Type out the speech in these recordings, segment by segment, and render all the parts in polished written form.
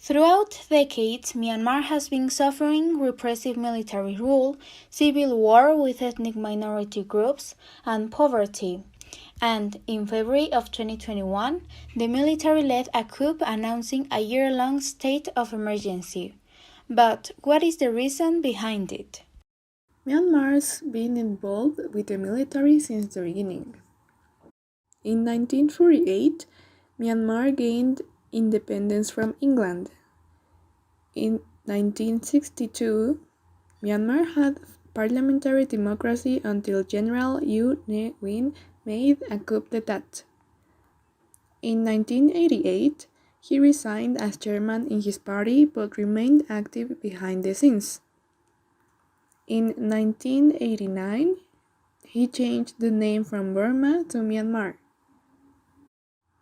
Throughout decades, Myanmar has been suffering repressive military rule, civil war with ethnic minority groups, and poverty. And in February of 2021, the military led a coup announcing a year-long state of emergency. But what is the reason behind it? Myanmar's been involved with the military since the beginning. In 1948, Myanmar gained independence from England. In 1962, Myanmar had parliamentary democracy until General U Ne Win made a coup d'état. In 1988, he resigned as chairman in his party but remained active behind the scenes. In 1989, he changed the name from Burma to Myanmar.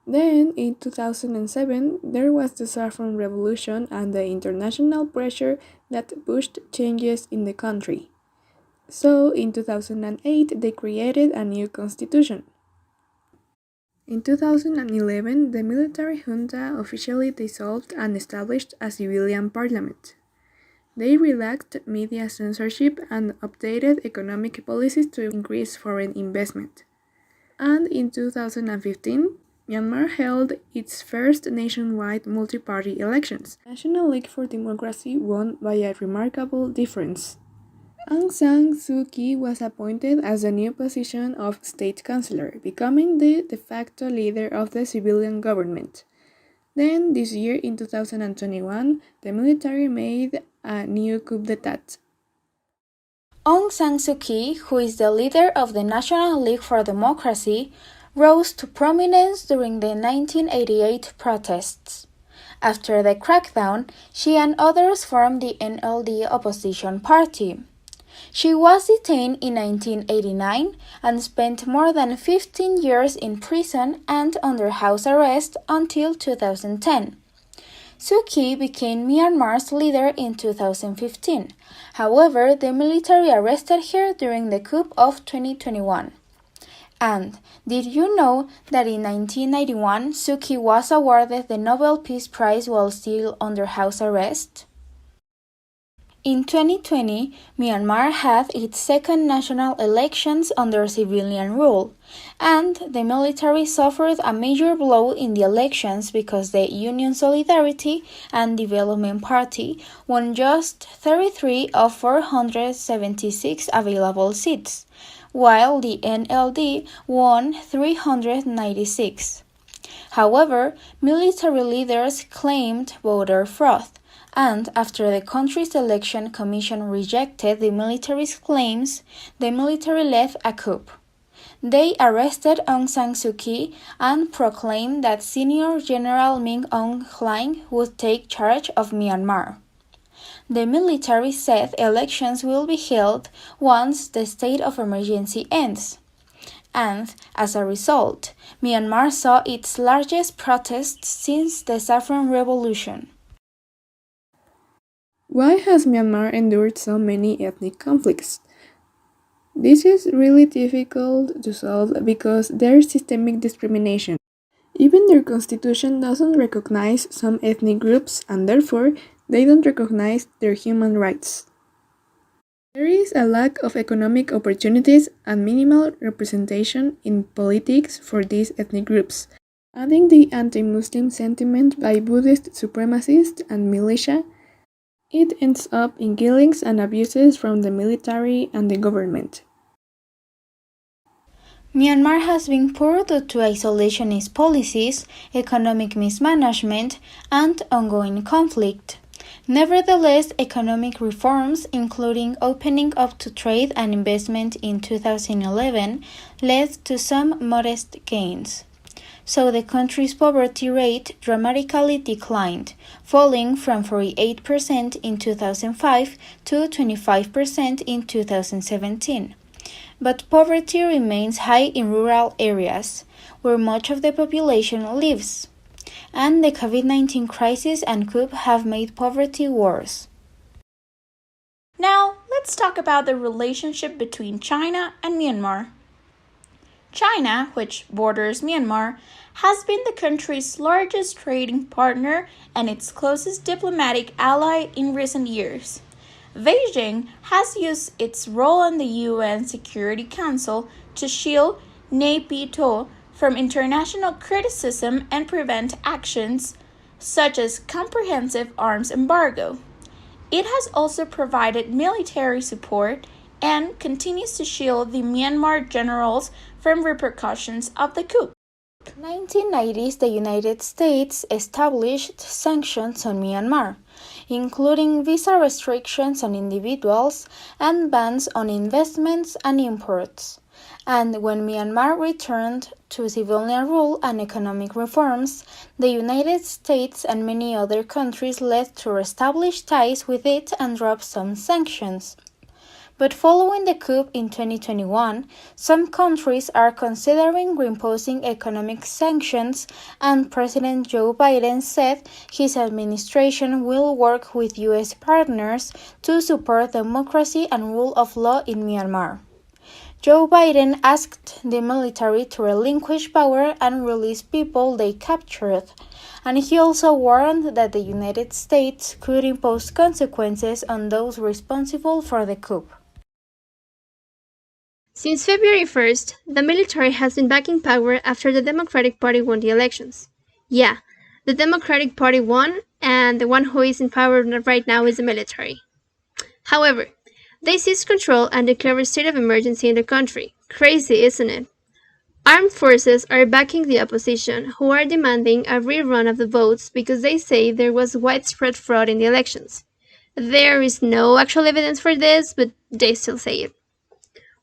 Then, in 2007, there was the Saffron Revolution and the international pressure that pushed changes in the country. So, in 2008, they created a new constitution. In 2011, the military junta officially dissolved and established a civilian parliament. They relaxed media censorship and updated economic policies to increase foreign investment. And in 2015, Myanmar held its first nationwide multi-party elections. National League for Democracy won by a remarkable difference. Aung San Suu Kyi was appointed as the new position of state councillor, becoming the de facto leader of the civilian government. Then, this year in 2021, the military made a new coup d'état. Aung San Suu Kyi, who is the leader of the National League for Democracy, rose to prominence during the 1988 protests. After the crackdown, she and others formed the NLD opposition party. She was detained in 1989 and spent more than 15 years in prison and under house arrest until 2010. Suu Kyi became Myanmar's leader in 2015. However, the military arrested her during the coup of 2021. And did you know that in 1991, Suu Kyi was awarded the Nobel Peace Prize while still under house arrest? In 2020, Myanmar had its second national elections under civilian rule, and the military suffered a major blow in the elections because the Union Solidarity and Development Party won just 33 of 476 available seats, while the NLD won 396. However, military leaders claimed voter fraud, and after the country's election commission rejected the military's claims, the military led a coup. They arrested Aung San Suu Kyi and proclaimed that Senior General Min Aung Hlaing would take charge of Myanmar. The military said elections will be held once the state of emergency ends. And, as a result, Myanmar saw its largest protests since the Saffron Revolution. Why has Myanmar endured so many ethnic conflicts? This is really difficult to solve because there's systemic discrimination. Even their constitution doesn't recognize some ethnic groups, and therefore, they don't recognize their human rights. There is a lack of economic opportunities and minimal representation in politics for these ethnic groups. Adding the anti-Muslim sentiment by Buddhist supremacists and militia, it ends up in killings and abuses from the military and the government. Myanmar has been poor due to isolationist policies, economic mismanagement, and ongoing conflict. Nevertheless, economic reforms, including opening up to trade and investment in 2011, led to some modest gains. So the country's poverty rate dramatically declined, falling from 48% in 2005 to 25% in 2017. But poverty remains high in rural areas, where much of the population lives. And the COVID-19 crisis and coup have made poverty worse. Now, let's talk about the relationship between China and Myanmar. China, which borders Myanmar, has been the country's largest trading partner and its closest diplomatic ally in recent years. Beijing has used its role on the UN Security Council to shield Naypyidaw from international criticism and prevent actions such as comprehensive arms embargo. It has also provided military support and continues to shield the Myanmar generals from repercussions of the coup. In the 1990s, the United States established sanctions on Myanmar, including visa restrictions on individuals and bans on investments and imports. And when Myanmar returned to civilian rule and economic reforms, the United States and many other countries led to reestablish ties with it and drop some sanctions. But following the coup in 2021, some countries are considering reimposing economic sanctions, and President Joe Biden said his administration will work with U.S. partners to support democracy and rule of law in Myanmar. Joe Biden asked the military to relinquish power and release people they captured, and he also warned that the United States could impose consequences on those responsible for the coup. Since February 1st, the military has been backing power after the Democratic Party won the elections. Yeah, the Democratic Party won, and the one who is in power right now is the military. However, they seized control and declared a state of emergency in the country. Crazy, isn't it? Armed forces are backing the opposition, who are demanding a rerun of the votes because they say there was widespread fraud in the elections. There is no actual evidence for this, but they still say it.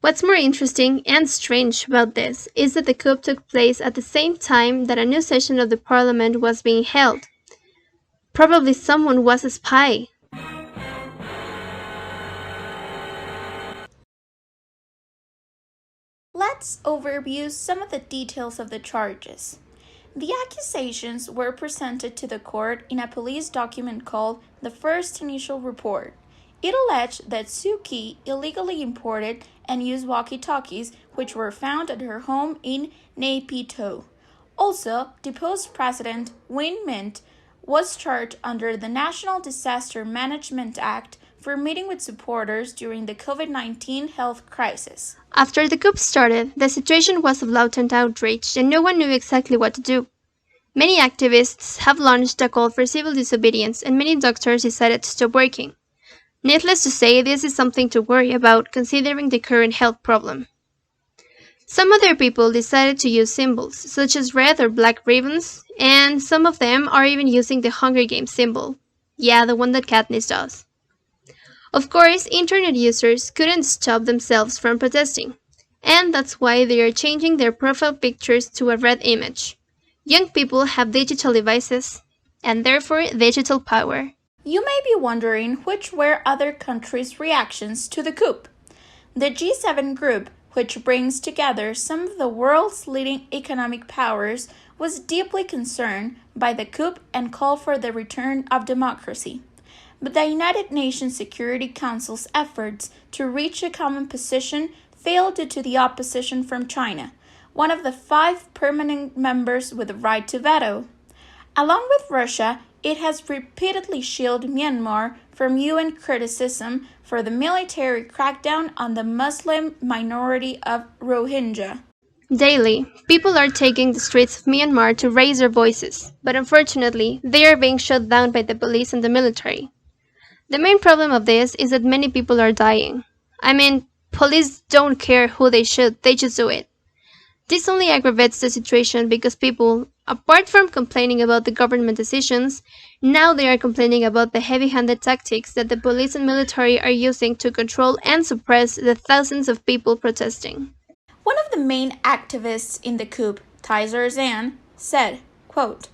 What's more interesting and strange about this is that the coup took place at the same time that a new session of the parliament was being held. Probably someone was a spy. Let's overview some of the details of the charges. The accusations were presented to the court in a police document called the First Initial Report. It alleged that Suu Kyi illegally imported and used walkie-talkies which were found at her home in Naypyidaw. Also, deposed President Win Myint was charged under the National Disaster Management Act for meeting with supporters during the COVID-19 health crisis. After the coup started, the situation was of latent outrage and no one knew exactly what to do. Many activists have launched a call for civil disobedience and many doctors decided to stop working. Needless to say, this is something to worry about considering the current health problem. Some other people decided to use symbols, such as red or black ribbons, and some of them are even using the Hunger Games symbol. Yeah, the one that Katniss does. Of course, internet users couldn't stop themselves from protesting, and that's why they are changing their profile pictures to a red image. Young people have digital devices, and therefore digital power. You may be wondering which were other countries' reactions to the coup. The G7 group, which brings together some of the world's leading economic powers, was deeply concerned by the coup and called for the return of democracy. But the United Nations Security Council's efforts to reach a common position failed due to the opposition from China, one of the 5 permanent members with the right to veto. Along with Russia, it has repeatedly shielded Myanmar from UN criticism for the military crackdown on the Muslim minority of Rohingya. Daily, people are taking the streets of Myanmar to raise their voices, but unfortunately, they are being shut down by the police and the military. The main problem of this is that many people are dying. I mean, police don't care who they shoot, they just do it. This only aggravates the situation because people, apart from complaining about the government decisions, now they are complaining about the heavy-handed tactics that the police and military are using to control and suppress the thousands of people protesting. One of the main activists in the coup, Tizer Zan, said, quote,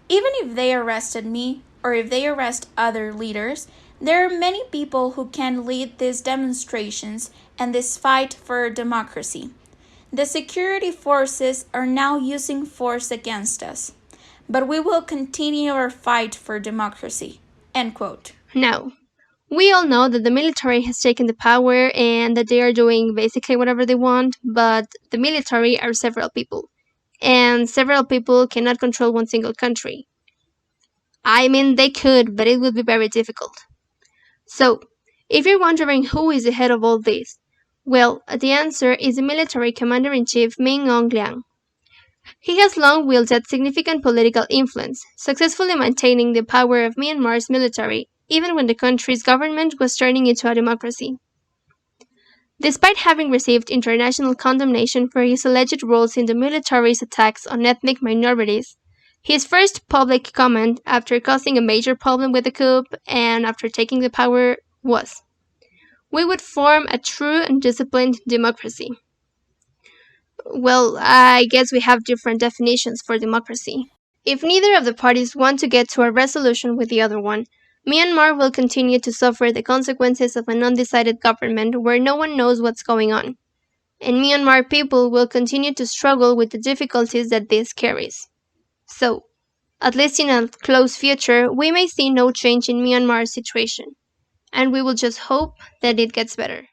"Even if they arrested me or if they arrest other leaders, there are many people who can lead these demonstrations and this fight for democracy. The security forces are now using force against us, but we will continue our fight for democracy." End quote. Now, We all know that the military has taken the power and that they are doing basically whatever they want, but the military are several people, and several people cannot control one single country. I mean, they could, but it would be very difficult. So, if you're wondering who is the head of all this, well, the answer is the military commander-in-chief Min Aung Hlaing. He has long wielded significant political influence, successfully maintaining the power of Myanmar's military, even when the country's government was turning into a democracy. Despite having received international condemnation for his alleged roles in the military's attacks on ethnic minorities, his first public comment after causing a major problem with the coup and after taking the power was, "We would form a true and disciplined democracy." Well, I guess we have different definitions for democracy. If neither of the parties want to get to a resolution with the other one, Myanmar will continue to suffer the consequences of an undecided government where no one knows what's going on, and Myanmar people will continue to struggle with the difficulties that this carries. So, at least in a close future, we may see no change in Myanmar's situation, and we will just hope that it gets better.